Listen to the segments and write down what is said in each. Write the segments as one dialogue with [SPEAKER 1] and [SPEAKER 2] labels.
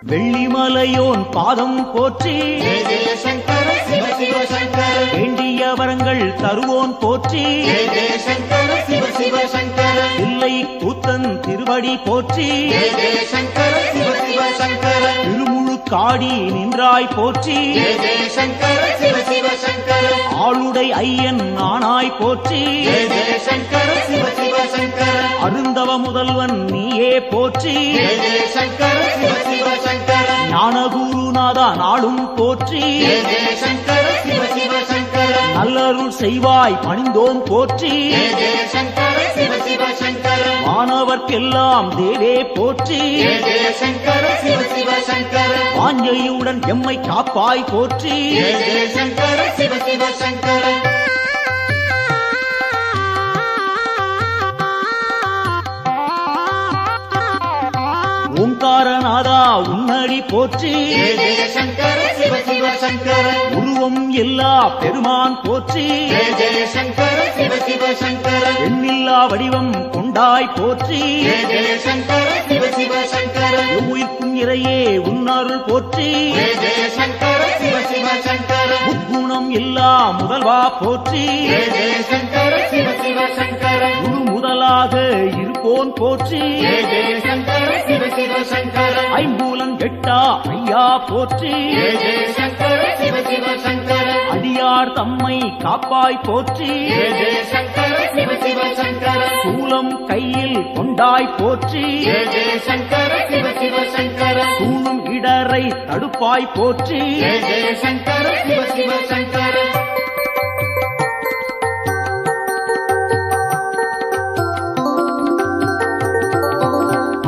[SPEAKER 1] வெள்ளிமலையோன் பாதம் போற்றி
[SPEAKER 2] ஜெய ஜெய சங்கர சிவ சிவ சங்கர
[SPEAKER 1] வேண்டிய வரங்கள் தருவோன் போற்றி
[SPEAKER 2] ஜெய ஜெய சங்கர சிவ சிவ சங்கர
[SPEAKER 1] இல்லை கூத்தன் திருவடி போற்றி
[SPEAKER 2] ஜெய ஜெய சங்கர சிவ சிவ சங்கர
[SPEAKER 1] திருமுழு காடி நின்றாய் போற்றி
[SPEAKER 2] ஜெய ஜெய சங்கர சிவ சிவ சங்கர
[SPEAKER 1] ஆளுடை ஐயன் நானாய் போற்றி
[SPEAKER 2] ஜெய ஜெய சங்கர சிவ சிவ சங்கர
[SPEAKER 1] அருந்தவ முதல்வன் நீயே போற்றி
[SPEAKER 2] ஜெய ஜெய சங்கர சிவ சிவ சங்கர
[SPEAKER 1] ஞானகுருநாதா நாளும் போற்றி
[SPEAKER 2] ஜெய ஜெய சங்கர சிவ சிவ சங்கர
[SPEAKER 1] நல்லருள் செய்வாய் பணிந்தோம் போற்றி
[SPEAKER 2] ஜெய ஜெய சங்கர சிவ சிவ சங்கர
[SPEAKER 1] மாணவர்க்கெல்லாம் தேவே போற்றி
[SPEAKER 2] ஜெய ஜெய சங்கர சிவ சிவ சங்கர
[SPEAKER 1] வாஞ்சையுடன் எம்மை காப்பாய் போற்றி
[SPEAKER 2] ஜெய ஜெய சங்கர சிவ சிவ சங்கர
[SPEAKER 1] ஓங்காரநாதா உன்னடி போற்றி
[SPEAKER 2] ஜெய ஜெய சங்கர சிவ சிவ சங்கர
[SPEAKER 1] உருவம் எல்லா பெருமான் போற்றி
[SPEAKER 2] ஜெய ஜெய சங்கர சிவ சிவ சங்கர
[SPEAKER 1] எண்ணில்லா வடிவம் கொண்டாய் போற்றி
[SPEAKER 2] ஜெய ஜெய சங்கர சிவ சிவ சங்கர
[SPEAKER 1] உயிர்க்கும் இறையே உன்னருள் போற்றி
[SPEAKER 2] ஜெய ஜெய சங்கர சிவ சிவ சங்கர
[SPEAKER 1] முக்குணம் எல்லா முதல்வா போற்றி
[SPEAKER 2] ஜெய ஜெய சங்கர சிவ சிவ சங்கர
[SPEAKER 1] குரு முதலாக இருப்போன் போற்றி
[SPEAKER 2] ஜெய ஜெய சங்கர சிவ சிவ சங்கர
[SPEAKER 1] ஐம்பூலன் கெட்டா ஐயா போற்றி
[SPEAKER 2] ஜெய ஜெய சங்கர சிவ சிவ சங்கர
[SPEAKER 1] அடியார் தம்மை காப்பாய் போற்றி
[SPEAKER 2] ஜெய ஜெய சங்கர சிவ சிவ சங்கர
[SPEAKER 1] சூலம் கையில் கொண்டாய் போற்றி
[SPEAKER 2] ஜெய ஜெய சங்கர சிவ சிவ சங்கர
[SPEAKER 1] சூழும் இடரை தடுப்பாய் போற்றி
[SPEAKER 2] ஜெய ஜெய சங்கர சிவ சிவ சங்கர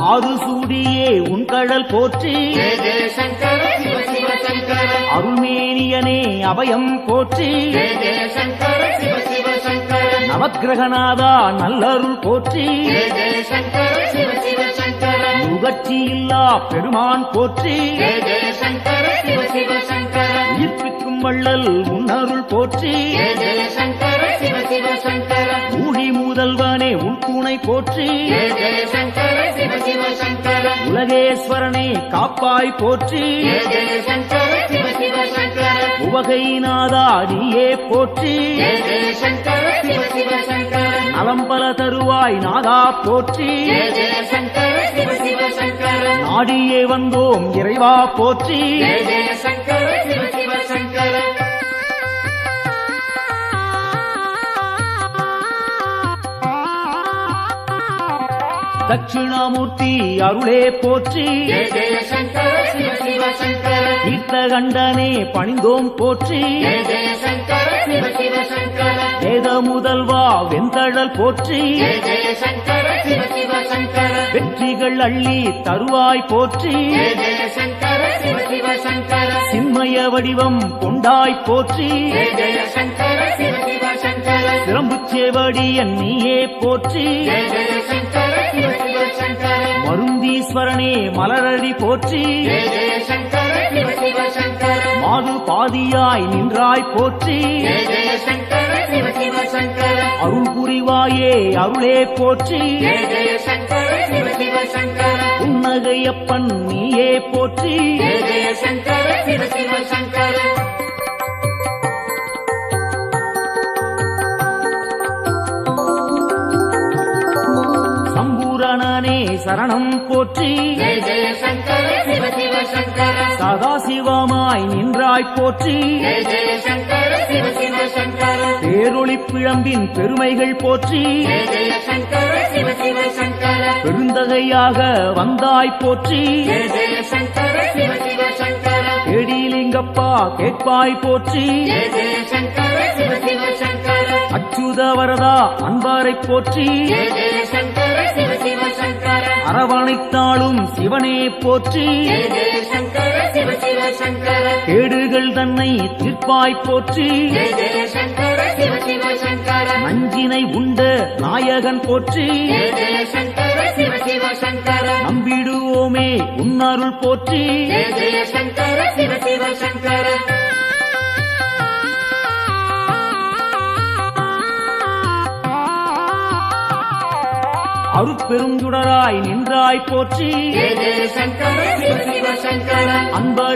[SPEAKER 1] ஆறு சூடியே உன் கடல் போற்றி
[SPEAKER 2] ஜெய ஜெய சங்கர சிவ சிவ சங்கர
[SPEAKER 1] அருள்மேனியனே அபயம் போற்றி
[SPEAKER 2] ஜெய ஜெய சங்கர சிவ சிவ சங்கர
[SPEAKER 1] நவக்கிரகநாதா நல்லருள் போற்றி
[SPEAKER 2] ஜெய ஜெய சங்கர சிவ சிவ சங்கர
[SPEAKER 1] நுகர்ச்சி இல்லா பெருமான் போற்றி
[SPEAKER 2] ஜெய ஜெய சங்கர சிவ சிவ சங்கர
[SPEAKER 1] உயிர்ப்பிக்கும் வள்ளல் உன்னருள் போற்றி
[SPEAKER 2] ஜெய ஜெய சங்கர சிவ சிவ சங்கர
[SPEAKER 1] ஊழி முதல்வனே உன் துணை போற்றி
[SPEAKER 2] ஜெய ஜெய சங்கர சிவ சிவ சங்கர
[SPEAKER 1] உலகேஸ்வரனே காப்பாய் போற்றி
[SPEAKER 2] ஜெய ஜெய சங்கர சிவ சிவ சங்கர
[SPEAKER 1] உவகைநாதா நீயே போற்றி
[SPEAKER 2] ஜெய ஜெய சங்கர சிவ சிவ சங்கர
[SPEAKER 1] நலம்பல தருவாய் நாதா போற்றி
[SPEAKER 2] ஜெய ஜெய சங்கர சிவ சிவ சங்கர
[SPEAKER 1] நாடியே வந்தோம் இறைவா போற்றி
[SPEAKER 2] ஜெய ஜெய சங்கர சிவ சிவ சங்கர
[SPEAKER 1] தட்சிணாமூர்த்தி அருளே போற்றி
[SPEAKER 2] ஜெய ஜெய சங்கர சிவ சிவ சங்கர
[SPEAKER 1] தீர்த்தகண்டனே பணிந்தோம் போற்றி
[SPEAKER 2] ஜெய ஜெய சங்கர சிவ சிவ சங்கர
[SPEAKER 1] வேத முதல்வா வெந்தழல் போற்றி
[SPEAKER 2] ஜெய ஜெய சங்கர சிவ சிவ சங்கர
[SPEAKER 1] வெற்றிகள் அள்ளி தருவாய் போற்றி
[SPEAKER 2] ஜெய ஜெய சங்கர சிவ சிவ சங்கர
[SPEAKER 1] சின்மய வடிவம் கொண்டாய் போற்றி
[SPEAKER 2] ஜெய ஜெய சங்கர சிவ சிவ சங்கர
[SPEAKER 1] சிரம்புச்சேவடியன் நீயே போற்றி
[SPEAKER 2] ஜெய ஜெய சங்கர சிவ சிவ சங்கர
[SPEAKER 1] மருந்தீஸ்வரனே மலரடி போற்றி
[SPEAKER 2] ஜெய ஜெய சங்கர சிவ சிவ சங்கர
[SPEAKER 1] மாது பாதியாய் நின்றாய் போற்றி
[SPEAKER 2] ஜெய ஜெய சங்கர சிவ சிவ சங்கர
[SPEAKER 1] அருள் புரிவாயே அருளே போற்றி
[SPEAKER 2] ஜெய ஜெய சங்கர சிவ சிவ சங்கர
[SPEAKER 1] புன்னகையப்பன் நீயே போற்றி
[SPEAKER 2] ஜெய ஜெய சங்கர சிவ சிவ சங்கர
[SPEAKER 1] சம்பூரணனே சரணம் போற்றி
[SPEAKER 2] ஜெய ஜெய சங்கர சிவ சிவ சங்கர
[SPEAKER 1] சதாசிவமாய் நின்றாய் போற்றி
[SPEAKER 2] ஜெய ஜெய சங்கர சிவ சிவ சங்கர
[SPEAKER 1] பேரொளி பிழம்பின் பெருமைகள் போற்றி
[SPEAKER 2] ஜெய ஜெய சங்கர சிவ சிவ சங்கர
[SPEAKER 1] பெருந்தகையாக வந்தாய் போற்றி
[SPEAKER 2] ஜெய ஜெய சங்கர சிவ சிவ சங்கர
[SPEAKER 1] கேடிலிங்கப்பா கேட்பாய் போற்றி
[SPEAKER 2] ஜெய ஜெய சங்கர சிவ சிவ சங்கர
[SPEAKER 1] அச்சுத வரதா அன்பாரை போற்றி
[SPEAKER 2] ஜெய ஜெய சங்கர சிவ சிவ சங்கர
[SPEAKER 1] அரவணைத்தாளும் சிவனே போற்றி
[SPEAKER 2] ஜெய ஜெய சங்கர சிவ சிவ சங்கர
[SPEAKER 1] கேடுகள் தன்னை தீர்ப்பாய் போற்றி
[SPEAKER 2] ஜெய ஜெய சங்கர சிவ சிவ சங்கர
[SPEAKER 1] நஞ்சினை உண்ட நாயகன் போற்றி
[SPEAKER 2] ஜெய ஜெய சங்கர சிவ சிவ சங்கர
[SPEAKER 1] நம்பிடுவோமே உன்னருள் போற்றி
[SPEAKER 2] ஜெய ஜெய சங்கர சிவ சிவ சங்கர
[SPEAKER 1] அருட்பெருஞ்சுடராய் நின்றாய் போற்றி
[SPEAKER 2] ஜெய ஜெய சங்கர சிவ சிவ சங்கர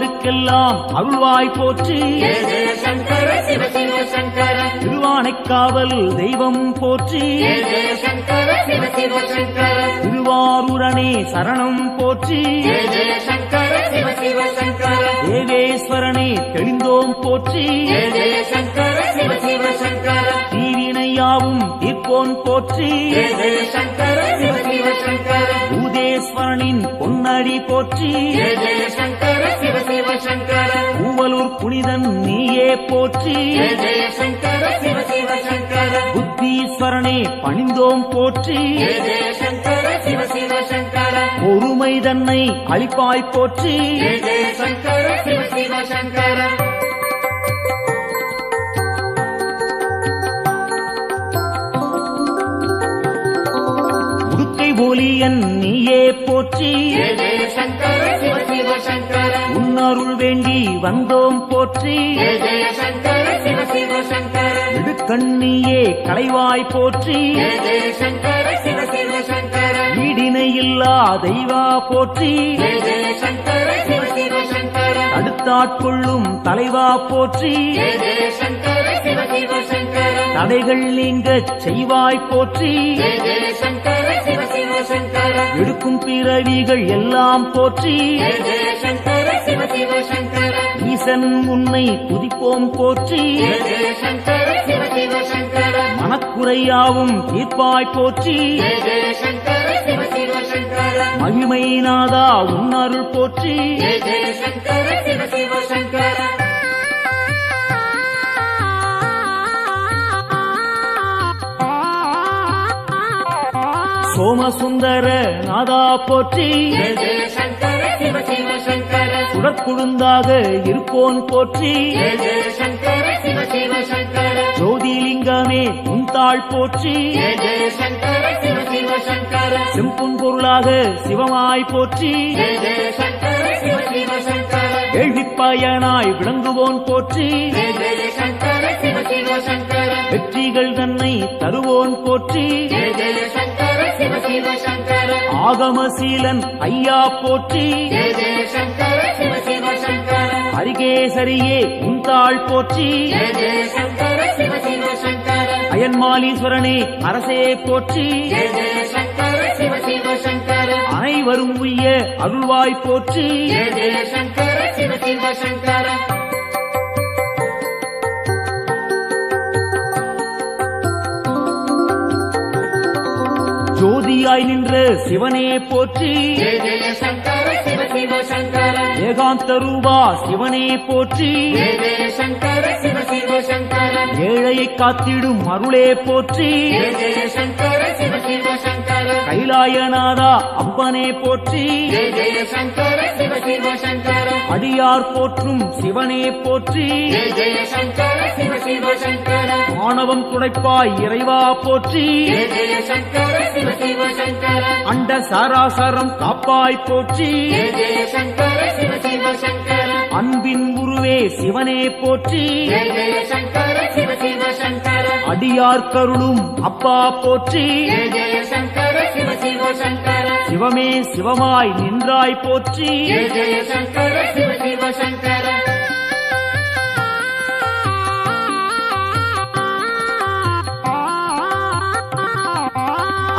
[SPEAKER 1] தேவருக்கெல்லாம் அருள்வாய் போற்றி
[SPEAKER 2] ஜெய ஜெய சங்கர சிவ சிவ சங்கர
[SPEAKER 1] திருவானைக்காவல் தெய்வம் போற்றி
[SPEAKER 2] ஜெய ஜெய சங்கர சிவ சிவ சங்கர
[SPEAKER 1] திருவாரூரணே சரணம் போற்றி
[SPEAKER 2] ஜெய ஜெய சங்கர சிவ சிவ சங்கர
[SPEAKER 1] தேவேஸ்வரனே தெளிந்தோம் போற்றி
[SPEAKER 2] ஜெய ஜெய சங்கர சிவ சிவ சங்கர
[SPEAKER 1] தீவினையாவும் தீர்ப்போன் போற்றி
[SPEAKER 2] ஜெய ஜெய சங்கர சிவ சிவ சங்கர
[SPEAKER 1] பூதேஸ்வரனின் பொன்னடி போற்றி
[SPEAKER 2] ஜெய ஜெய சங்கர சிவ சிவ சங்கர
[SPEAKER 1] பூவலூர் புனிதன் நீயே போற்றி
[SPEAKER 2] ஜெய ஜெய சங்கர சிவ சிவ சங்கர
[SPEAKER 1] புத்தீஸ்வரனே பணிந்தோம் போற்றி
[SPEAKER 2] ஜெய ஜெய சங்கர சிவ சிவ சங்கர
[SPEAKER 1] பொறுமை தன்னை அளிப்பாய் போற்றி
[SPEAKER 2] ஜெய ஜெய சங்கர சிவ சிவ சங்கர
[SPEAKER 1] உடுக்கை ஒலியன் நீயே போற்றி
[SPEAKER 2] ஜெய ஜெய சங்கர சிவ சிவ சங்கர
[SPEAKER 1] உன்னருள் வேண்டி வந்தோம் போற்றி
[SPEAKER 2] ஜெய ஜெய சங்கர சிவ சிவ சங்கர
[SPEAKER 1] இடுக்கண்ணியே களைவாய் போற்றி
[SPEAKER 2] ஜெய ஜெய சங்கர சிவ சிவ சங்கர
[SPEAKER 1] ஈடிணையில்லா தெய்வா போற்றி
[SPEAKER 2] ஜெய ஜெய சங்கர சிவ சிவ சங்கர
[SPEAKER 1] அடுத்தாட்கொள்ளும் தலைவா போற்றி
[SPEAKER 2] ஜெய ஜெய சங்கர சிவ சிவ சங்கர
[SPEAKER 1] தடைகள் நீங்கச் செய்வாய் போற்றி
[SPEAKER 2] ஜெய ஜெய சங்கர சிவ சிவ சங்கர
[SPEAKER 1] எடுக்கும் பிறவிகள் எல்லாம் போற்றி
[SPEAKER 2] ஜெய ஜெய சங்கர சிவ சிவ சங்கர
[SPEAKER 1] ஈசன் உன்னை துதிப்போம் போற்றி
[SPEAKER 2] ஜெய ஜெய சங்கர சிவ சிவ சங்கர
[SPEAKER 1] மனக்குறையாவும் தீர்ப்பாய் போற்றி
[SPEAKER 2] ஜெய ஜெய சங்கர சிவ சிவ சங்கர
[SPEAKER 1] மகிமைநாதா உன்னருள் போற்றி
[SPEAKER 2] ஜெய ஜெய சங்கர சிவ சிவ சங்கர
[SPEAKER 1] சோமசுந்தர நாதா போற்றி
[SPEAKER 2] ஜெய ஜெய சங்கர சிவ சிவ சங்கர
[SPEAKER 1] சுடற்குழுந்தாக இருப்போன் போற்றி
[SPEAKER 2] ஜெய ஜெய சங்கர சிவ சிவ சங்கர
[SPEAKER 1] ஜோதிலிங்கமே உந்தாள் போற்றி
[SPEAKER 2] ஜெய ஜெய சங்கர சிவ சிவ சங்கர
[SPEAKER 1] செம்பொன் பொருளாக சிவமாய் போற்றி
[SPEAKER 2] ஜெய ஜெய சங்கர சிவ சிவ சங்கர
[SPEAKER 1] கேள்விப்பயனாய் விளங்குவோன் போற்றி
[SPEAKER 2] ஜெய ஜெய சங்கர சிவ சிவ சங்கர
[SPEAKER 1] வெற்றிகள் தன்னை தருவோன் போற்றி
[SPEAKER 2] ஜெய ஜெய சங்கர சிவ சிவ சங்கர
[SPEAKER 1] ஆகமசீலன் ஐயா போற்றி
[SPEAKER 2] ஜெய ஜெய சங்கர சிவ சிவ சங்கர
[SPEAKER 1] ஹரிகேசரியே உந்தாள் போற்றி
[SPEAKER 2] ஜெய ஜெய சங்கர சிவ சிவ சங்கர
[SPEAKER 1] அயன்மாலீஸ்வரனே அரசே போற்றி
[SPEAKER 2] ஜெய ஜெய சங்கர சிவ சிவ சங்கர
[SPEAKER 1] அனைவரும் உய்ய அருள்வாய் போற்றி
[SPEAKER 2] ஜெய ஜெய சங்கர சிவ சிவ சங்கர
[SPEAKER 1] ஜோதியாய் நின்ற சிவனே போற்றி
[SPEAKER 2] ஜெய ஜெய சங்கர சிவ சிவ சங்கர
[SPEAKER 1] ஏகாந்த ரூபா சிவனே போற்றி
[SPEAKER 2] ஜெய ஜெய சங்கர சிவ சிவ சங்கர
[SPEAKER 1] ஏழையை காத்திடும் அருளே போற்றி
[SPEAKER 2] ஜெய ஜெய சங்கர சிவ சிவ சங்கர
[SPEAKER 1] கைலாயநாதா அப்பனே போற்றி
[SPEAKER 2] ஜெய ஜெய சங்கர சிவ சிவ சங்கர
[SPEAKER 1] அடியார் போற்றும் சிவனே போற்றி
[SPEAKER 2] ஜெய ஜெய சங்கர சிவ சிவ சங்கர
[SPEAKER 1] ஆணவம் துடைப்பாய் இறைவா போற்றி
[SPEAKER 2] ஜெய ஜெய சங்கர சிவ சிவ சங்கர
[SPEAKER 1] அண்ட சாராசரம் காப்பாய் போற்றி
[SPEAKER 2] ஜெய ஜெய சங்கர சிவ சிவ சங்கர
[SPEAKER 1] அன்பின் உருவே சிவனே போற்றி
[SPEAKER 2] ஜெய ஜெய சங்கர சிவ சிவ சங்கர
[SPEAKER 1] அடியார் கருளும் அப்பா போற்றி
[SPEAKER 2] ஜெய ஜெய சங்கர சிவ சிவ சங்கர
[SPEAKER 1] சிவமே சிவமாய் நின்றாய் போற்றி
[SPEAKER 2] ஜெய ஜெய சங்கர சிவ சிவ சங்கர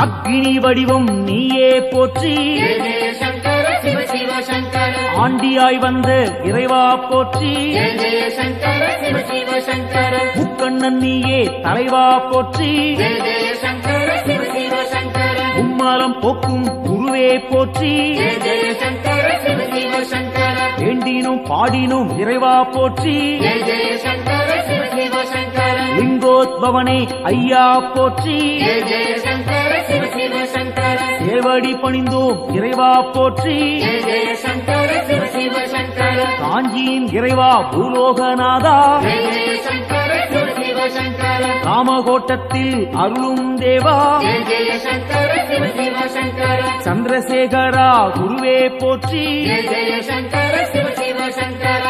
[SPEAKER 1] அக்னி வடிவம் நீயே போற்றி
[SPEAKER 2] ஜெய ஜெய சங்கர சிவ சிவ சங்கர
[SPEAKER 1] ஆண்டியாய் வந்த இறைவா போற்றி
[SPEAKER 2] ஜெய ஜெய சங்கர சிவ சிவ சங்கர
[SPEAKER 1] முக்கண்ணன் நீயே தலைவா போற்றி
[SPEAKER 2] ஜெய ஜெய சங்கர சிவ சிவ சங்கர
[SPEAKER 1] மும்மலம் போக்கும் குருவே போற்றி
[SPEAKER 2] ஜெய ஜெய சங்கர சிவ சிவ சங்கர
[SPEAKER 1] வேண்டினும் பாடினும் இறைவா போற்றி
[SPEAKER 2] ஜெய ஜெய சங்கர சிவ சிவ சங்கர
[SPEAKER 1] லிங்கோத்பவனே ஐயா போற்றி
[SPEAKER 2] ஜெய ஜெய சங்கர சிவ சிவ சங்கர
[SPEAKER 1] சேவடி பணிந்தோம் இறைவா போற்றி
[SPEAKER 2] ஜெய ஜெய சங்கர சிவ சிவ சங்கர
[SPEAKER 1] காஞ்சியின் இறைவா பூலோகநாதா
[SPEAKER 2] ஜெய ஜெய சங்கர சிவ சிவ சங்கர
[SPEAKER 1] காமகோட்டத்தில் அருளும் தேவா
[SPEAKER 2] ஜெய ஜெய சங்கர சிவ சிவ சங்கர
[SPEAKER 1] சந்திரசேகரா குருவே போற்றி
[SPEAKER 2] ஜெய ஜெய சங்கர சிவ சிவ சங்கர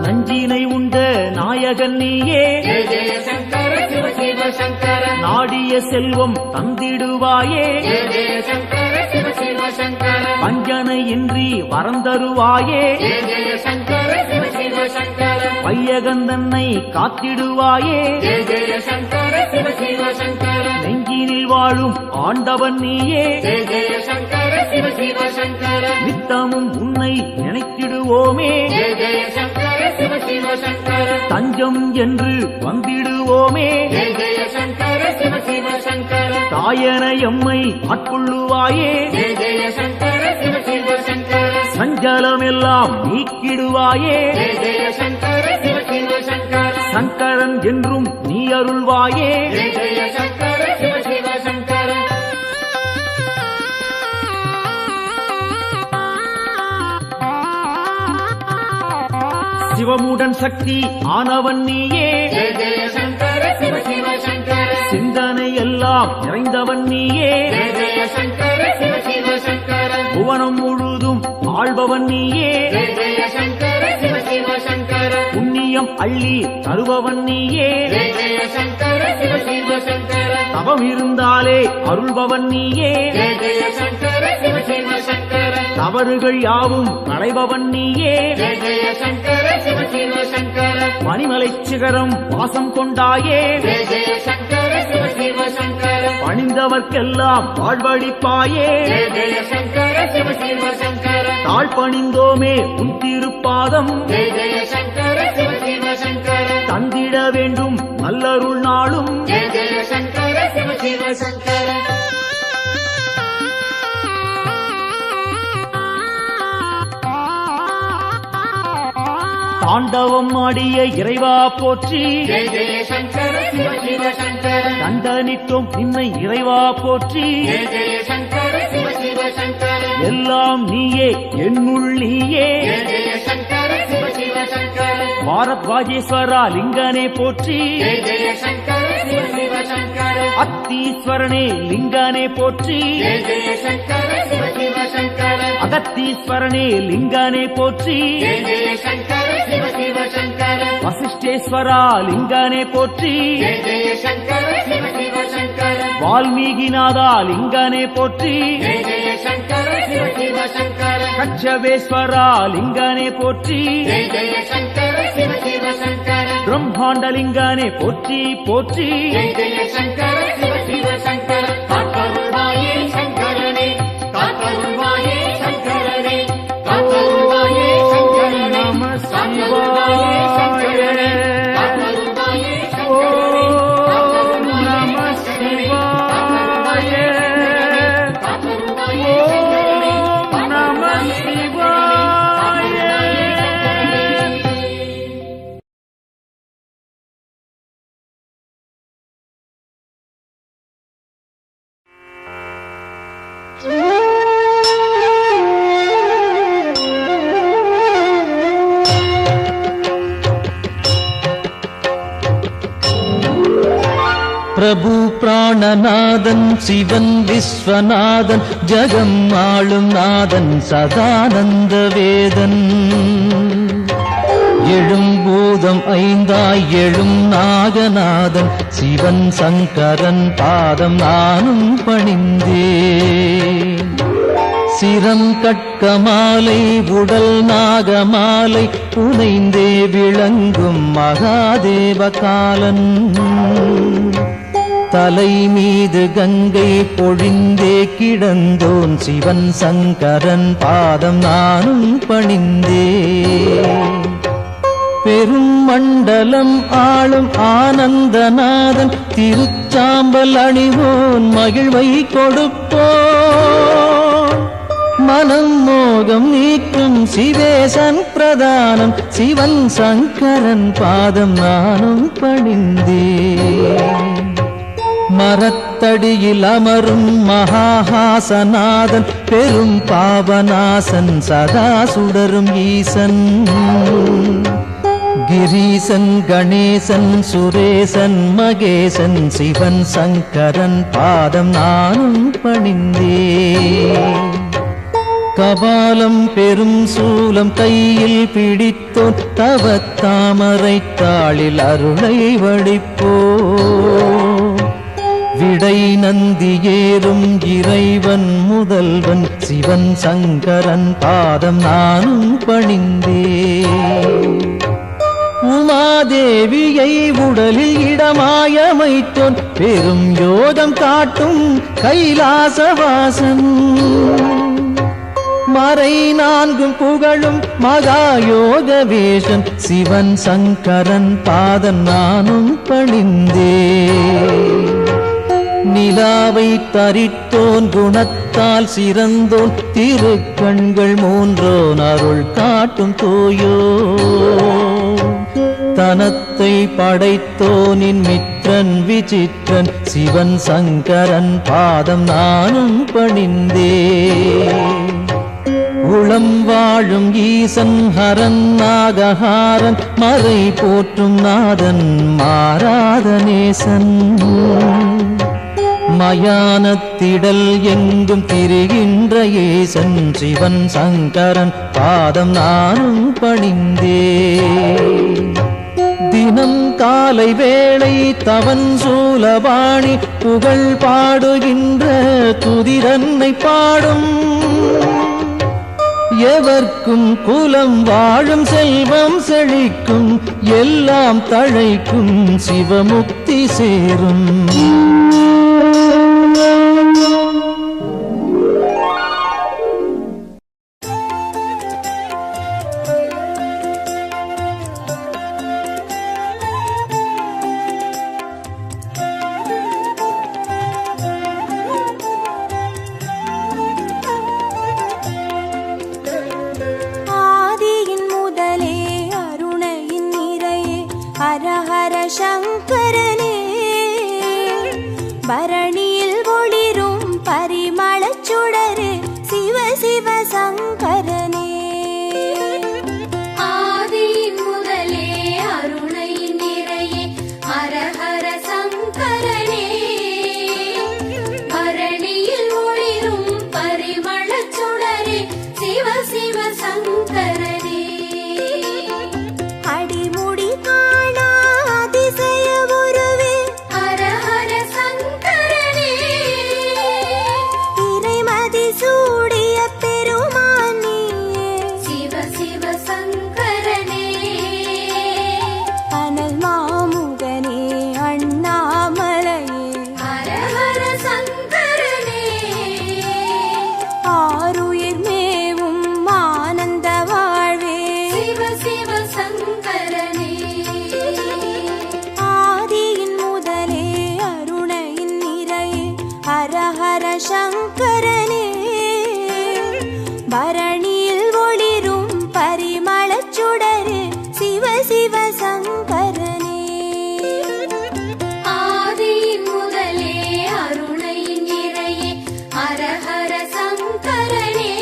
[SPEAKER 1] நஞ்சினை உண்ட நாயகன் நீயே
[SPEAKER 2] ஜெய ஜெய சங்கர சிவ சிவ சங்கர
[SPEAKER 1] நாடிய செல்வம் தந்திடுவாயே
[SPEAKER 2] ஜெய ஜெய சங்கர சிவ சிவ சங்கர
[SPEAKER 1] வஞ்சனையின்றி வரந்தருவாயே
[SPEAKER 2] ஜெய ஜெய சங்கர சிவ சிவ சங்கர
[SPEAKER 1] வையகந்தன்னை காத்திடுவாயே
[SPEAKER 2] ஜெய ஜெய சங்கர சிவ சிவ சங்கர
[SPEAKER 1] நெஞ்சினில் வாழும் ஆண்டவன் நீயே
[SPEAKER 2] ஜெய ஜெய சங்கர சிவ சிவ சங்கர
[SPEAKER 1] நித்தமும் உன்னை நினைத்திடுவோமே
[SPEAKER 2] ஜெய ஜெய சங்கர சிவ சிவ சங்கர
[SPEAKER 1] தஞ்சம் என்று வந்திடுவோமே
[SPEAKER 2] ஜெய ஜெய சங்கர சிவ சிவ சங்கர
[SPEAKER 1] தாயன எம்மை ஆட்கொள்ளுவாயே
[SPEAKER 2] ஜெய ஜெய சங்கர சிவ சிவ சங்கர
[SPEAKER 1] சஞ்சலமெல்லாம் நீக்கிடுவாயே
[SPEAKER 2] ஜெய ஜெய சங்கர சிவ சிவ சங்கர
[SPEAKER 1] சங்கரன் என்றும் நீ அருள்வாயே
[SPEAKER 2] ஜெய ஜெய சங்கர சிவ சிவ சங்கர
[SPEAKER 1] சிவமுடன் சக்தி ஆனவன் நீயே
[SPEAKER 2] ஜெய ஜெய சங்கர சிவ சிவ சங்கர
[SPEAKER 1] சிந்தனை எல்லாம் நிறைந்தவன் நீயே
[SPEAKER 2] ஜெய ஜெய சங்கர சிவ சிவ சங்கர
[SPEAKER 1] புவனம் முழுதும் ஆள்பவன் நீயே
[SPEAKER 2] ஜெய ஜெய சங்கர சிவ சிவ சங்கர
[SPEAKER 1] புண்ணியம் அள்ளி தருபவன் நீயே
[SPEAKER 2] ஜெய ஜெய சங்கர சிவ சிவ சங்கர
[SPEAKER 1] தவம் இருந்தாலே அருள்பவன் நீயே
[SPEAKER 2] ஜெய ஜெய சங்கர சிவ சிவ சங்கர
[SPEAKER 1] தவறுகள் யாவும் களைபவன் நீயே
[SPEAKER 2] ஜெய ஜெய சங்கர சிவ சிவ சங்கர
[SPEAKER 1] பனிமலை சிகரம் வாசம் கொண்டாயே
[SPEAKER 2] ஜெய ஜெய சங்கர சிவ சிவ சங்கர
[SPEAKER 1] பணிந்தவர்க்கெல்லாம் வாழ்வழிப்பாயே
[SPEAKER 2] ஜெய ஜெய சங்கர சிவ சிவ சங்கர
[SPEAKER 1] தாழ் பணிந்தோமே உன் திருப்பாதம்
[SPEAKER 2] ஜெய ஜெய சங்கர சிவ சிவ சங்கர
[SPEAKER 1] தந்திட வேண்டும் நல்லருள் நாளும்
[SPEAKER 2] ஜெய ஜெய சங்கர சிவ சிவ சங்கர
[SPEAKER 1] தாண்டவம் ஆடிய இறைவா போற்றி
[SPEAKER 2] ஜெய ஜெய சங்கர சிவ சிவ சங்கர
[SPEAKER 1] தண்டனிட்டோம் நின்னை இறைவா போற்றி
[SPEAKER 2] ஜெய ஜெய சங்கர சிவ சிவ சங்கர
[SPEAKER 1] எல்லாம் நீயே என்னுள் நீயே
[SPEAKER 2] ஜெய ஜெய சங்கர சிவ சிவ சங்கர
[SPEAKER 1] பாரத்வாஜேஸ்வரா லிங்கனே போற்றி
[SPEAKER 2] ஜெய ஜெய சங்கர சிவ சிவ சங்கர
[SPEAKER 1] அத்தீஸ்வரனே லிங்கனே போற்றி
[SPEAKER 2] ஜெய ஜெய சங்கர சிவ சிவ சங்கர
[SPEAKER 1] அகத்தீஸ்வரனே லிங்கனே போற்றி
[SPEAKER 2] ஜெய ஜெய சங்கர சிவ சிவ சங்கர
[SPEAKER 1] வசிஷ்டேஸ்வரா லிங்கனே போற்றி
[SPEAKER 2] ஜெய ஜெய சங்கர சிவ சிவ சங்கர
[SPEAKER 1] வால்மீகிநாதா லிங்கனே போற்றி
[SPEAKER 2] ஜெய ஜெய சங்கர சிவ சிவ சங்கர
[SPEAKER 1] கச்சவேஸ்வரா லிங்கனே போற்றி
[SPEAKER 2] ஜெய ஜெய சங்கர சிவ சிவ சங்கர
[SPEAKER 1] பிரம்மாண்டலிங்கனே போற்றி போற்றி
[SPEAKER 2] ஜெய ஜெய சங்கர சிவ சிவ சங்கர காத்தருள்வாயே சங்கரனே காத்தருள்வாயே சங்கரனே காத்தருள்வாயே சங்கரனே
[SPEAKER 1] நம
[SPEAKER 2] காத்தருள்வாயே சங்கரனே
[SPEAKER 1] சிவாய
[SPEAKER 2] காத்தருள்வாயே
[SPEAKER 1] ஓம்
[SPEAKER 2] சங்கரனே
[SPEAKER 1] நம சிவாய
[SPEAKER 2] காத்தருள்வாயே
[SPEAKER 1] ஓம் நம சிவாய
[SPEAKER 3] பிரபு பிராணநாதன் சிவன் விஸ்வநாதன் ஜகம் ஆளும் நாதன் சதானந்த வேதன் எழும் பூதம் ஐந்தாய் எழும் நாகநாதன் சிவன் சங்கரன் பாதம் நானும் பணிந்தேன் சிரம் கட்கமாலை உடல் நாகமாலை புனைந்தே விளங்கும் மகாதேவ காலன் தலை மீது கங்கை பொழிந்தே கிடந்தோன் சிவன் சங்கரன் பாதம் நானும் பணிந்தேன் பெரும் மண்டலம் ஆளும் ஆனந்தநாதன் திருச்சாம்பல் அணிவோன் மகிழ்வை கொடுப்போன் மனம் மோகம் நீக்கும் சிவேசன் பிரதானம் சிவன் சங்கரன் பாதம் நானும் பணிந்தேன் மரத்தடியில் அமரும் மகாஹாசநாதன் பெரும் பாவநாசன் சதா சுடரும் ஈசன் கிரீசன் கணேசன் சுரேசன் மகேசன் சிவன் சங்கரன் பாதம் நானும் பணிந்தேன் கபாலம் பெரும் சூலம் கையில் பிடித்தோன் தவத்தாமரை தாளில் அருளை வடிப்போ இடை நந்தி ஏறும் இறைவன் முதல்வன் சிவன் சங்கரன் பாதம் நானும் பணிந்தேன். உமாதேவியை உடலில் இடமாயமைத்தோன் பெரும் யோகம் காட்டும் கைலாசவாசன். மறை நான்கும் புகழும் மகாயோக வேஷன் சிவன் சங்கரன் பாதம் நானும் பணிந்தேன். நிலாவை தரித்தோன் குணத்தால் சிறந்தோன் திருக்கண்கள் மூன்றோன் அருள் காட்டும் தூயோ. தனத்தை படைத்தோனின் மித்திரன் விசித்திரன் சிவன் சங்கரன் பாதம் நானும் பணிந்தேன். உளம் வாழும் ஈசன் ஹரன் நாகஹாரன் மறை போற்றும் நாதன் மாறாத நேசன். மயானத்திடல் எங்கும் திரிகின்ற ஏசன் சிவன் சங்கரன் பாதம் நானும் பணிந்தேன். தினம் காலை வேளை தவன் சூலபாணி புகழ் பாடுகின்ற துதிரன்னை பாடும். எவர்க்கும் குலம் வாழும் செல்வம் செழிக்கும் எல்லாம் தழைக்கும் சிவமுக்தி சேரும்.
[SPEAKER 4] ஹர ஹர சங்கரனே பரணியில் ஒளிரும் பரிமளச் சுடரே சிவ சிவ சங்கரனே.
[SPEAKER 2] ஆதியின் முதலே அருணையின் நிறையே ஹர ஹர சங்கரனே பரணியில் ஒளிரும் பரிமளச் சுடரே சிவ சிவ சங்கரனே.
[SPEAKER 4] அடிமுடி காணா அதிசய உருவே
[SPEAKER 2] ஹர ஹர சங்கரனே
[SPEAKER 4] இறைமதி சூடிய பெருமானியே
[SPEAKER 2] சிவ சிவ சங்கரனே.
[SPEAKER 4] அனல் மாமுகனே அண்ணாமலையே
[SPEAKER 2] ஹர ஹர சங்கரனே
[SPEAKER 4] ஆருயிர் மேவும் ஆனந்த வாழ்வே
[SPEAKER 2] சிவ சிவ சங்கரனே.
[SPEAKER 4] ஆதியின் முதலே அருணையின் நிறையே ஹர ஹர சங்கரனே பரணியில் ஒளிரும் பரிமளச் சுடரே சிவ சிவ சங்கரனே.
[SPEAKER 2] ஆதியின் முதலே அருணையின் நிறையே ஹர ஹர சங்கரனே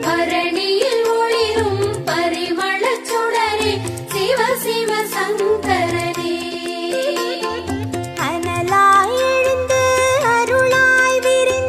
[SPEAKER 2] பரணியில் ஒளிரும் பரிமளச் சுடரே சிவ சிவ சங்கரனே.
[SPEAKER 4] அனலாய் எழுந்து அருளாய் விரிந்து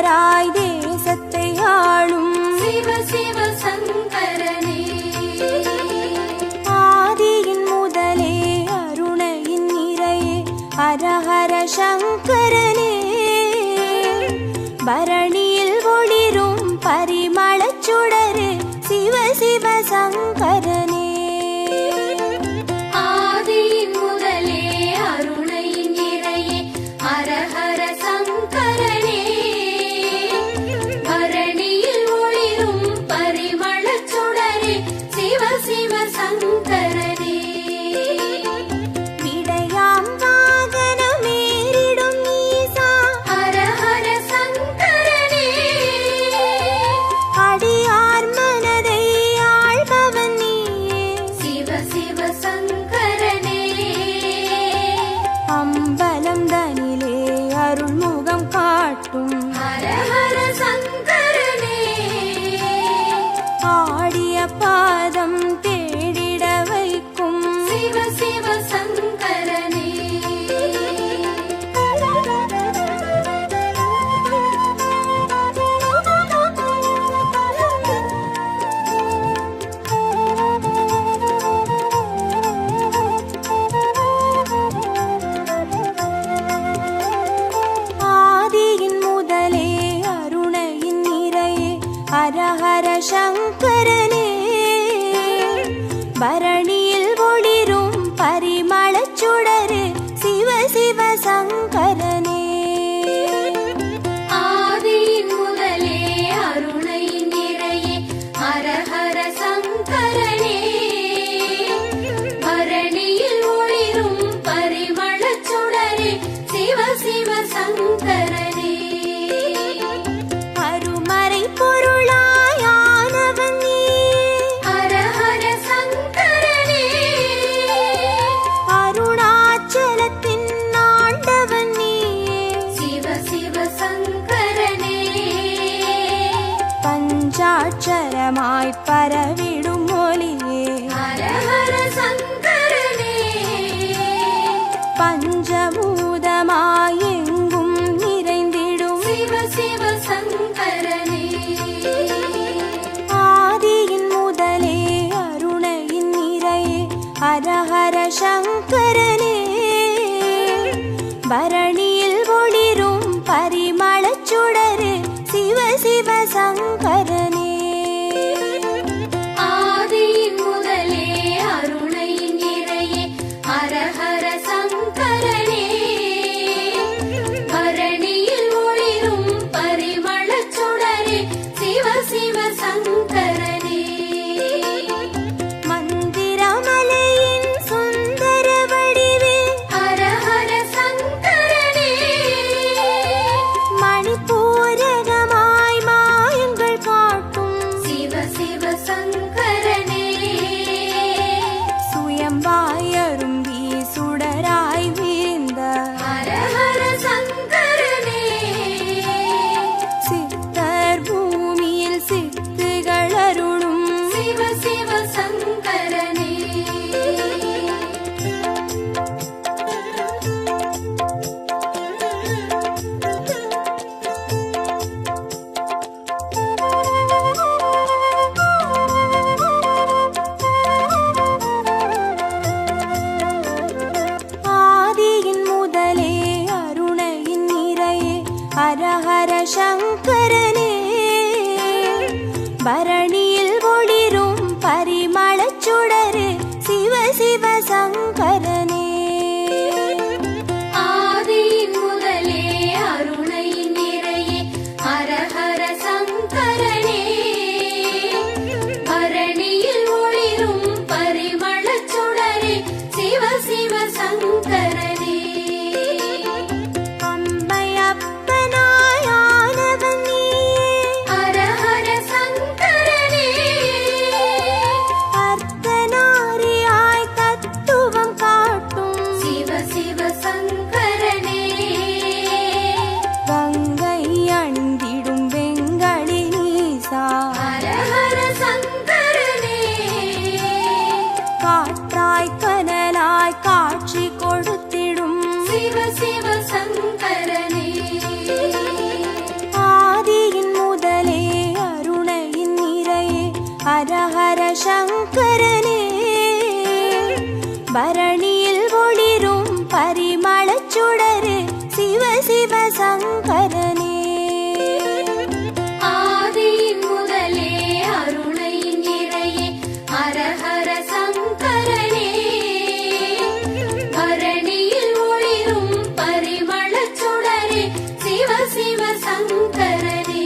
[SPEAKER 4] சுடராய் தேசத்தை ஆளும்
[SPEAKER 2] சிவ சிவ சங்கரனே
[SPEAKER 4] ஆதியின் முதலே அருணையின் நிறையே ஹரஹர சங்கரனே பரணியில் ஒளிரும் பரிமளச் சுடரே சிவ சிவ சங்கரனே
[SPEAKER 2] ஆதியின் முதலே அருணையின் நிறையே ஹர ஹர சங்கரனே பரணியில் ஒளிரும் பரிமளச் சுடரே சிவ சிவ சங்கரனே
[SPEAKER 4] விடையாம் வாகனமேறிடும் ஈசா
[SPEAKER 2] ஹர ஹர சங்கரனே
[SPEAKER 4] அடியார் மனதை ஆள்பவன் நீயே
[SPEAKER 2] சிவ சிவ சங்கரனே
[SPEAKER 4] அம்பலம் தனிலே அருள்முகம் காட்டும்
[SPEAKER 2] ஹர ஹர சங்கரனே
[SPEAKER 4] ஆடிய பாதம் தேடிட வைக்கும்
[SPEAKER 2] சிவ சிவ சங்கரனே
[SPEAKER 4] ஆதியின் முதலே அருணையின் நிறையே ஹரஹர சங்கரனே பரணியில் ஒளிரும் பரிமளச் சுடரே சிவ சிவ சங்கரனே
[SPEAKER 2] ஆதியின் முதலே அருணையின் நிறையே ஹர ஹர சங்கரனே பரணியில் ஒளிரும் பரிமளச் சுடரே சிவ சிவ சங்கரனே
[SPEAKER 4] அருமறை பொருளாயானவன் நீயே
[SPEAKER 2] ஹர ஹர சங்கரனே
[SPEAKER 4] அருணாச்சலத்தின் ஆண்டவன் நீயே
[SPEAKER 2] சிவ சிவ சங்கரனே
[SPEAKER 4] பஞ்சாட்சரமாய் பரவிடும் ஒளியே
[SPEAKER 2] ஹர ஹர சங்கரனே
[SPEAKER 4] பஞ்சபூதமாய் எங்கும் நிறைந்திடும்
[SPEAKER 2] சிவ சிவ சங்கரனே
[SPEAKER 4] ஆதியின் முதலே அருணையின் நிறையே ஹரஹர சங்கரனே பரணியில் ஒளிரும் பரிமளச் சுடரே சிவ சிவ சங்கரனே
[SPEAKER 2] ஆதியின் முதலே அருணையின் நிறையே ஹர ஹர சங்கரனே பரணியில் ஒளிரும் பரிமளச் சுடரே சிவ சிவ சங்கரனே
[SPEAKER 4] மந்திரமலையின் சுந்தர வடிவே
[SPEAKER 2] ஹர ஹர சங்கரனே
[SPEAKER 4] மணிப்பூரகமாய் மாயங்கள் காட்டும்
[SPEAKER 2] சிவ சிவ சங்கரனே
[SPEAKER 4] சுயம்பாயரும்பி சுடராய் வீழ்ந்த
[SPEAKER 2] ஹர ஹர சங்கரனே
[SPEAKER 4] சித்தர் பூமியில் சித்துகள் அருளும்
[SPEAKER 2] சிவ சிவ சங்கரனே
[SPEAKER 4] ஆதியின் முதலே அருணையின் நிறையே ஹரஹர சங்கரனே பரணியில் ஒளிரும் பரிமளச் சுடரே சிவ சிவ சங்கரனே
[SPEAKER 2] ஆதியின் முதலே அருணையின் நிறையே ஹர ஹர சங்கரனே பரணியில் ஒளிரும் பரிமளச் சுடரே சிவ சிவ சங்கரனே
[SPEAKER 4] அம்மையப்பனாயானவன் நீயே
[SPEAKER 2] ஹர ஹர சங்கரனே சங்கரனே.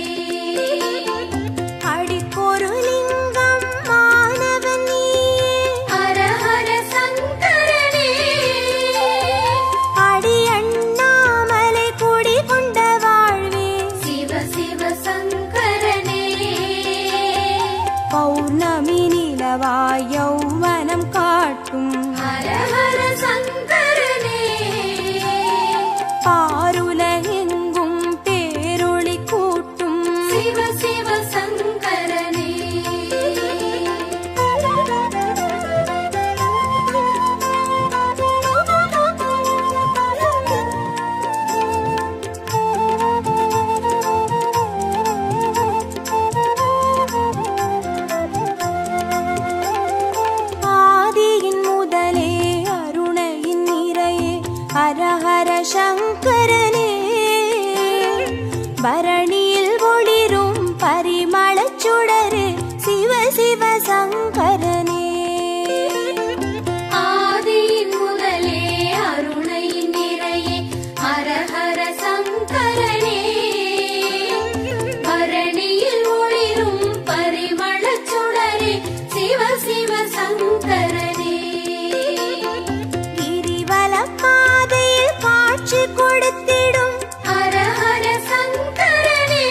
[SPEAKER 4] அடிக்கொரு லிங்கம் மாணவன் நீயே,
[SPEAKER 2] ஹர ஹர சங்கரனே.
[SPEAKER 4] அடி அண்ணாமலை குடி கொண்ட வாழ்வே,
[SPEAKER 2] சிவ சிவ சங்கரனே.
[SPEAKER 4] பௌர்ணமி நிலவாய் யௌவனம் காட்டும்
[SPEAKER 2] ஹர ஹர சங்கரனே.
[SPEAKER 4] பாருலகெங்கும் பேரொளி கூட்டும்
[SPEAKER 2] சிவ சிவ சங்கரனே.
[SPEAKER 4] ஆதியின் முதலே அருணையின் நிறையே ஹர ஹர சங்கரனே. பரணியில் ஒளிரும் பரிமளச் சுடரு சிவ சிவ சங்கரனே.
[SPEAKER 2] ஆதியின் முதலே அருணையின் நிறையே ஹர ஹர சங்கரனே. பரணியில் ஒளிரும் பரிமளச் சுடரே சிவ சிவ சங்கரனே.
[SPEAKER 4] கிரிவலம் பாதையில் காட்சி கொடுத்திடும்
[SPEAKER 2] ஹர ஹர சங்கரனே.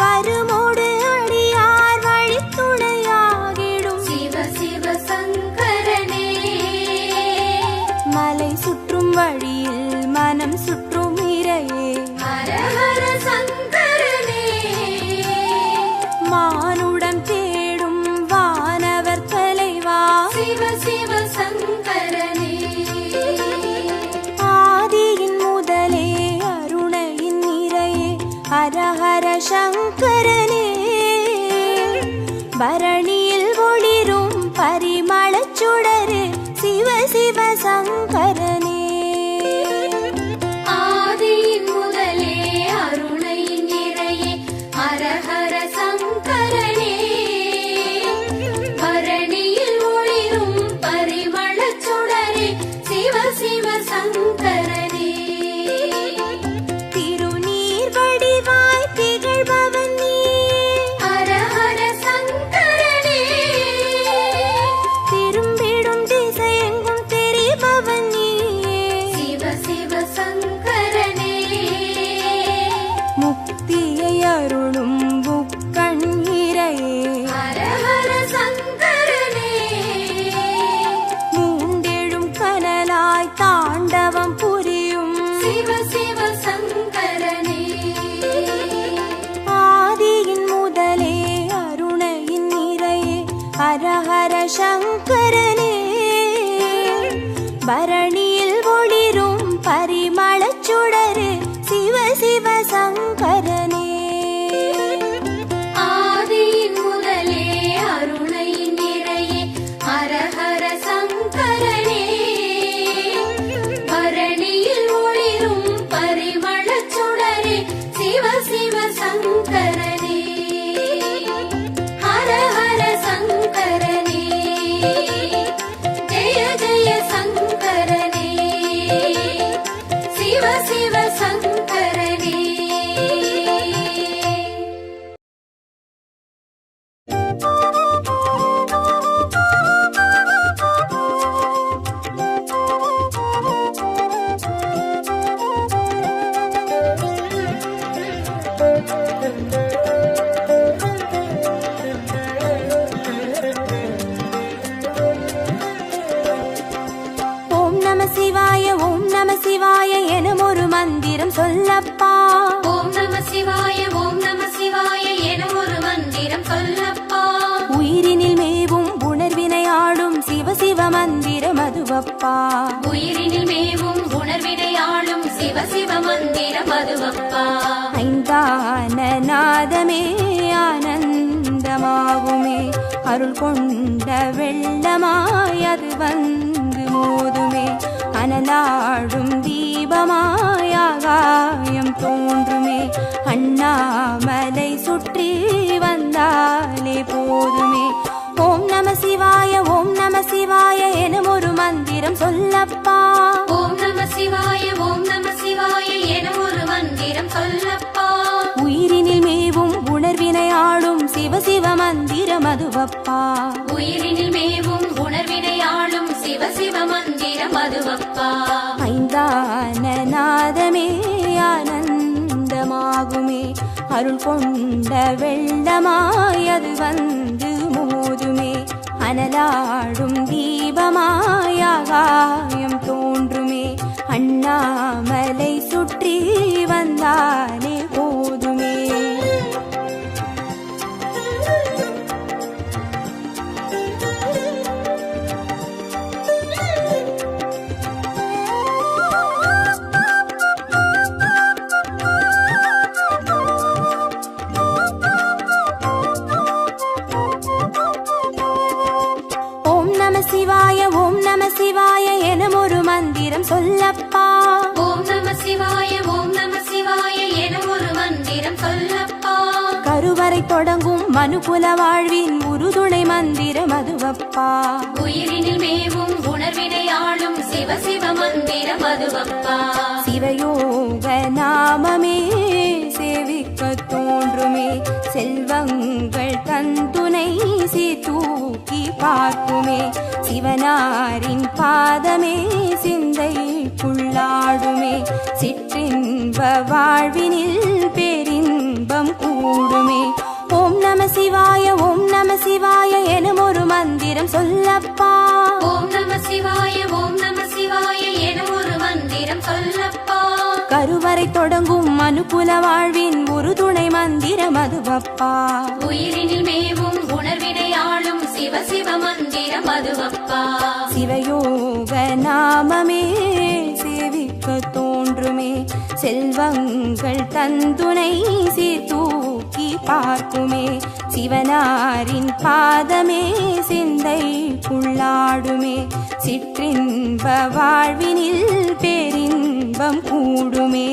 [SPEAKER 4] வருமோடு அடியார் வழித்துணையாகிடும்
[SPEAKER 2] சிவ சிவ சங்கரனே.
[SPEAKER 4] மலை சுற்றும் வழியில் மனம் சுற்றும் இறையே
[SPEAKER 2] ஹர ஹர சங்கரனே.
[SPEAKER 4] மானுடம் தேடும் வானவர் தலைவா
[SPEAKER 2] சிவ சிவ சங்கரனே.
[SPEAKER 4] ஆதியின் முதலே அருணையின் நிறையே ஹர ஹர சங்கரனே. பரணியில் ஒளிரும் பரிமளச் சுடரு சிவ சிவ சங்கரனே.
[SPEAKER 2] ஆதியின் முதலே அருணையின் நிறையே ஹர ஹர சங்கரனே. பரணியில் ஒளிரும் பரிமளச் சுடரே சிவ சிவ சங்கரனே.
[SPEAKER 4] திருநீர் வடிவாய் திகழ்பவன் நீயே,
[SPEAKER 2] ஹர ஹர சங்கரனே.
[SPEAKER 4] திரும்பிடும் திசையெங்கும் தெரிபவன் நீயே,
[SPEAKER 2] சிவ சிவ சங்கரனே.
[SPEAKER 4] முக்தியை அருளும் முக்கண் இறையே
[SPEAKER 2] ஹர ஹர சங்கரனே.
[SPEAKER 4] மூண்டெழும் கனலாய் தாண்டவம் புரியும்
[SPEAKER 2] சிவ சிவ சங்கரனே.
[SPEAKER 4] ஆதியின் முதலே அருணையின் நிறையே ஹர ஹர சங்கரனே. பரணியில் ஒளிரும் பரிமளச் சுடரு சிவ சிவ சங்கரனே.
[SPEAKER 2] ஆதியின் முதலே அருணையின் நிறையே ஹர ஹர சங்கரனே. பரணியில் ஒளிரும் பரிமளச் சுடரே சிவ சிவ சங்கரனே. ஹர ஹர சங்கரனே. ஜெய ஜெய சங்கரனே. சிவ சிவ சங்கரனே.
[SPEAKER 4] ஓம் நம சிவாய ஓம் நம சிவாய எனும் ஒரு மந்திரம் சொல்லப்பா.
[SPEAKER 2] ஓம் நம சிவாய ஓம் நம சிவாய என ஒரு மந்திரம் சொல்லப்பா.
[SPEAKER 4] உயிரினில் மேவும் உணர்வினை ஆளும் சிவ சிவ மந்திரம் அதுவப்பா.
[SPEAKER 2] உயிரினில் மேவும் உணர்வினையாளும் சிவ சிவ மந்திரம் அதுவப்பா.
[SPEAKER 4] ஐந்தான நாதமே ஆனந்தமாகுமே, அருள் கொண்ட வெள்ளமாய் அது வந்து மோதுமே. அனலாடும் தீபமாய் ஆகாயம் தோன்றுமே. அண்ணாமலை சுற்றி வந்தாலே போதுமே. ஓம் நம சிவாய ஓம் நம சிவாய எனும் ஒரு மந்திரம் சொல்லப்பா.
[SPEAKER 2] ஓம் நம சிவாய ஓம் நம சிவாய என ஒரு மந்திரம் சொல்ல
[SPEAKER 4] அதுவப்பா.
[SPEAKER 2] உயிரினில் மேவும் உணர்வினை ஆளும் சிவ சிவ மந்திரம் அதுவப்பா.
[SPEAKER 4] ஐந்தான நாதமே ஆனந்தமாகுமே, அருள் கொண்ட வெள்ளமாய் அது வந்து மோதுமே, அனலாடும் தீபமாய் ஆகாயம் தோன்றுமே, அண்ணாமலை சுற்றி வந்தாலே போதுமே. சிவாய ஓம் நம சிவாய எனும் ஒரு மந்திரம் சொல்லப்பா.
[SPEAKER 2] ஓம் நம சிவாய ஓம் நம சிவாய எனும் ஒரு மந்திரம் சொல்லப்பா.
[SPEAKER 4] கருவறை தொடங்கும் மனுகுல வாழ்வின் உறுதுணை மந்திரம் அதுவப்பா.
[SPEAKER 2] உயிரினில் மேவும் உணர்வினை ஆளும் சிவ சிவ மந்திரம் அதுவப்பா.
[SPEAKER 4] சிவயோக நாமமே சேவிக்க தோன்றுமே, செல்வங்கள் தந்துணை தூக்கி பார்க்குமே, சிவனாரின் பாதமே சிந்தைக்குள்ளாடுமே, சிற்றின்ப வாழ்வினில் பேரின்பம் கூடுமே. ஓம் நம சிவாய ஓம் நம சிவாய எனும் ஒரு மந்திரம் சொல்லப்பா.
[SPEAKER 2] ஓம் நம சிவாய ஓம் நம சிவாய எனும் ஒரு மந்திரம் சொல்லப்பா.
[SPEAKER 4] கருவறை தொடங்கும் மனுகுல வாழ்வின் ஒரு துணை மந்திரம் அதுவப்பா.
[SPEAKER 2] உயிரினில் மேவும் உணர்வினை ஆளும் சிவ சிவ மந்திரம் அதுவப்பா.
[SPEAKER 4] சிவயோக நாமமே சேவிக்க தோன்றுமே, செல்வங்கள் தந்துணை தூக்கி பார்க்குமே, சிவனாரின் பாதமே சிந்தைக்குள்ளாடுமே, சிற்றின்ப வாழ்வினில் பேரின்பம் கூடுமே.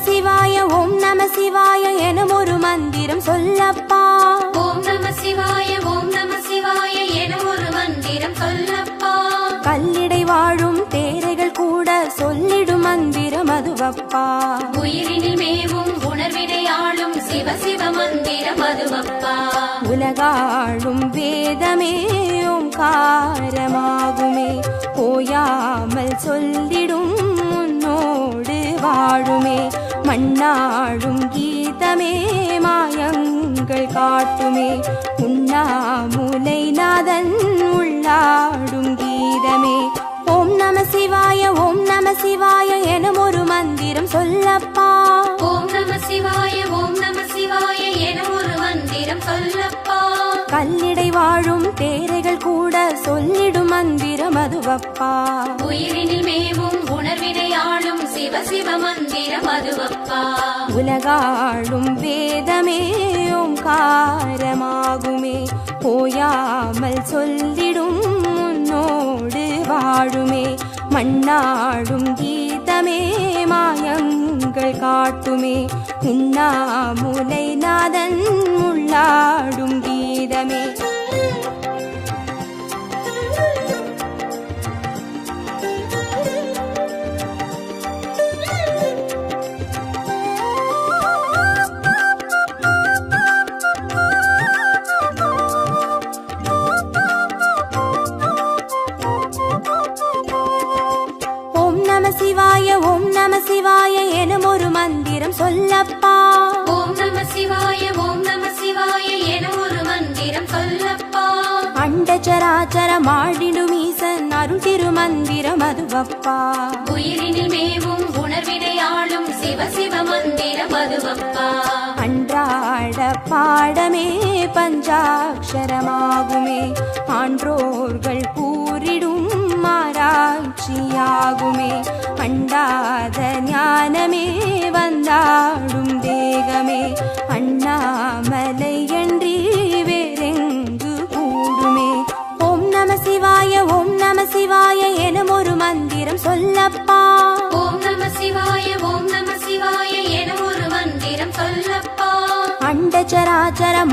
[SPEAKER 4] சிவாய ஓம் நம சிவாய எனும் ஒரு மந்திரம் சொல்லப்பா.
[SPEAKER 2] ஓம் நம சிவாய ஓம் நம சிவாய எனும் ஒரு மந்திரம் சொல்லப்பா.
[SPEAKER 4] கல்லிடை வாழும் தேரைகள் கூட சொல்லிடும் மந்திரம் அதுவப்பா.
[SPEAKER 2] உயிரினில் மேவும் உணர்வினை ஆளும் சிவ சிவ மந்திரம் அதுவப்பா.
[SPEAKER 4] உலகாளும் வேதமே ஓங்காரமாகுமே, ஓயாமல் சொல்லிடும் உன்னோடு வாழுமே, மண்ணாடும் கீதமே மாயங்கள் காட்டுமே, உண்ணாமுலை நாதன் உள்ளாடும் கீதமே. ஓம் நம சிவாய ஓம் நம சிவாய எனும் ஒரு மந்திரம் சொல்லப்பா.
[SPEAKER 2] ஓம் நம சிவாய ஓம் நம சிவாய எனும் ஒரு மந்திரம் சொல்லப்பா.
[SPEAKER 4] கல்லிடை வாழும் தேரைகள் கூட சொல்லிடும் மந்திரம் அதுவப்பா.
[SPEAKER 2] உயிரினில் மேவும் உணர்வினை ஆளும் சிவ சிவ மந்திரம் அதுவப்பா.
[SPEAKER 4] உலகாளும் வேதமே ஓங்காரமாகுமே, ஓயாமல் சொல்லிடும் உன்னோடு வாழுமே, மண்ணாடும் கீதமே மாயங்கள் காட்டுமே, உண்ணாமுலை நாதன் உள்ளாடும் கீதமே. சிவாய ஓம் நம சிவாய எனும் ஒரு மந்திரம் சொல்லப்பா.
[SPEAKER 2] ஓம் நம சிவாய ஓம் நம சிவாய எனும் ஒரு மந்திரம் சொல்லப்பா.
[SPEAKER 4] அண்டச்சராச்சர மாடிடும் ஈசன் அருள் திருமந்திரம் அதுவப்பா.
[SPEAKER 2] உயிரினில் மேவும் உணர்வினை ஆளும் சிவ சிவ மந்திரம் அதுவப்பா.
[SPEAKER 4] அன்றாட பாடமே பஞ்சாட்சரமாகுமே, ஆன்றோர்கள் கூறிடும் ஆராய்ச்சியாகுமே, அண்டாத ஞானமே வந்தாடும் தேகமே, அண்ணாமலை என்றி வேறெங்கு கூடுமே. ஓம் நம சிவாய ஓம் நம சிவாய எனும் ஒரு மந்திரம் சொல்லப்பா.
[SPEAKER 2] ஓம் நம சிவாய ஓம் நம சிவாய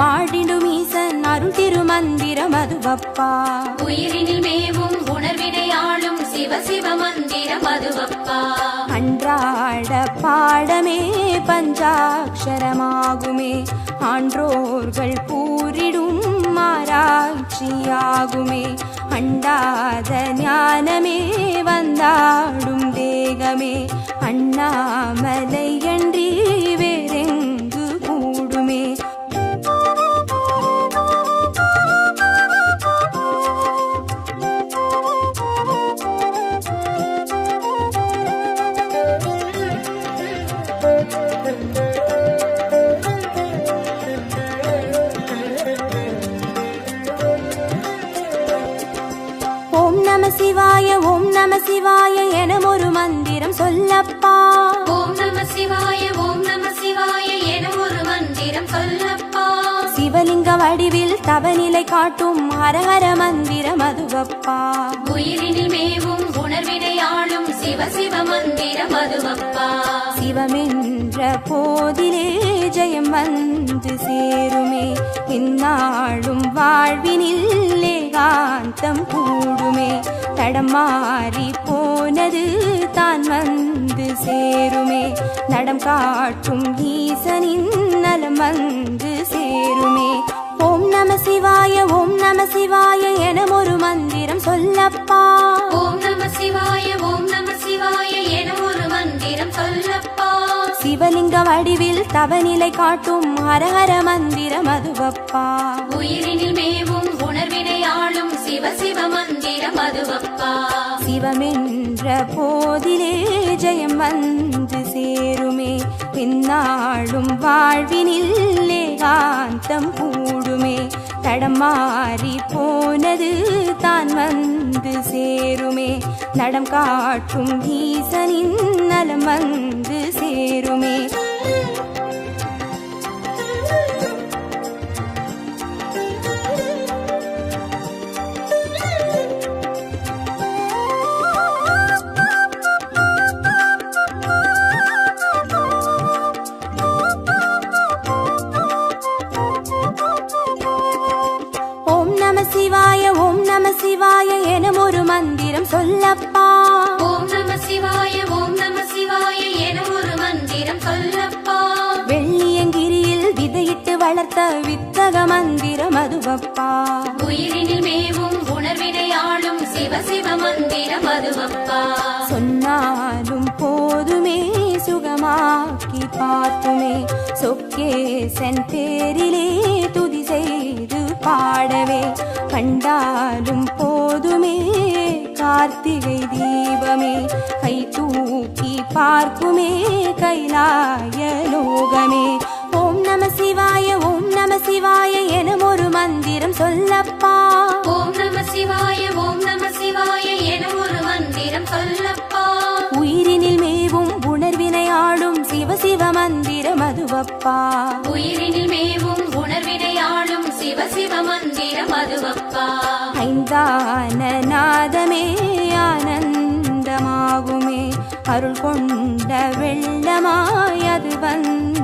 [SPEAKER 4] நடமாடிடும் ஈசன் அருள் திருமந்திரம் அதுவப்பா.
[SPEAKER 2] உயிரினில் மேவும் உணர்வினை ஆளும் சிவ சிவ மந்திரம் அதுவப்பா.
[SPEAKER 4] அன்றாட பாடமே பஞ்சாட்சரமாகுமே, ஆன்றோர்கள் கூறிடும் ஆராய்ச்சியாகுமே. அண்டாத ஞானமே வந்தாடும் தேகமே, அண்ணாமலை அன்றி வேறெங்கு கூடுமே. ஓம் நம சிவாய ஓம் நம சிவாய என ஒரு மந்திரம் சொல்லப்பா.
[SPEAKER 2] ஓம் நம சிவாய ஓம் நம சிவாய என ஒரு மந்திரம் சொல்லப்பா.
[SPEAKER 4] சிவலிங்க வடிவில் தவநிலை காட்டும் ஹரஹர மந்திரம் அதுவப்பா.
[SPEAKER 2] உயிரினில் மேவும் உணர்வினை ஆளும் சிவ சிவ மந்திரம் அதுவப்பா.
[SPEAKER 4] சிவமென்ற போதிலே ஜெயம் வந்து சேருமே, இந்நாளும் வாழ்வினில் ஏகாந்தம் கூடுமே. தடம் மாறி போனது தான் வந்து சேருமே, நடம் காட்டும் ஈசனின் நலம் வந்து சேருமே. ஓம் நம சிவாய ஓம் நம சிவாய என ஒரு மந்திரம் சொல்லப்பா.
[SPEAKER 2] ஓம் நம சிவாய ஓம் நம சிவாய என ஒரு மந்திரம் சொல்லப்பா.
[SPEAKER 4] சிவலிங்க வடிவில் தவநிலை காட்டும் ஹரஹர மந்திரம் அதுவப்பா.
[SPEAKER 2] உயிரினில் மேவும் உணர்வினை ஆளும் சிவ சிவ மந்திரம் அதுவப்பா.
[SPEAKER 4] சிவமென்ற போதிலே ஜெயம் வந்து சேருமே, பின்னாளும் வாழ்வினில் ஏகாந்தம் கூடுமே. தடம் மாறி போனது தான் வந்து சேருமே, நடம் காட்டும் ஈசனின் நலம் வந்து சேருமே. ஓம் நம சிவாய ஓம் நம சிவாய என ஒரு மந்திரம் சொல்லப்பா.
[SPEAKER 2] ஓம் நம சிவாய ஓம் நம சிவாய என ஒரு மந்திரம் சொல்லப்பா.
[SPEAKER 4] வெள்ளியங்கிரியில் விதையிட்டு வளர்த்த வித்தக மந்திரம் அதுவப்பா.
[SPEAKER 2] உயிரினில் மேவும் உணர்வினை ஆளும் சிவ சிவ மந்திரம் அதுவப்பா.
[SPEAKER 4] சொன்னாலும் போதுமே சுகமாக்கி பார்த்துமே, சொக்கேசன் பேரிலே துதி செய்து பாடவே. கண்டாலும் போதுமே கார்த்திகை தீபமே, கை தூக்கி பார்க்குமே கைலாய லோகமே. ஓம் நம சிவாய ஓம் நம சிவாய என ஒரு மந்திரம் சொல்லப்பா.
[SPEAKER 2] ஓம் நம சிவாய ஓம் நம சிவாய என ஒரு மந்திரம் சொல்லப்பா.
[SPEAKER 4] உயிரினில் மேவும் உணர்வினை ஆளும் சிவ சிவ மந்திரம் அதுவப்பா.
[SPEAKER 2] உயிரினில் மேவும் உணர்வினை ஆளும் சிவ சிவ மந்திரம் அதுவப்பா.
[SPEAKER 4] ஐந்தான நாதமே ஆனந்தமாகுமே, அருள் கொண்ட வெள்ளமாய் அது வந்து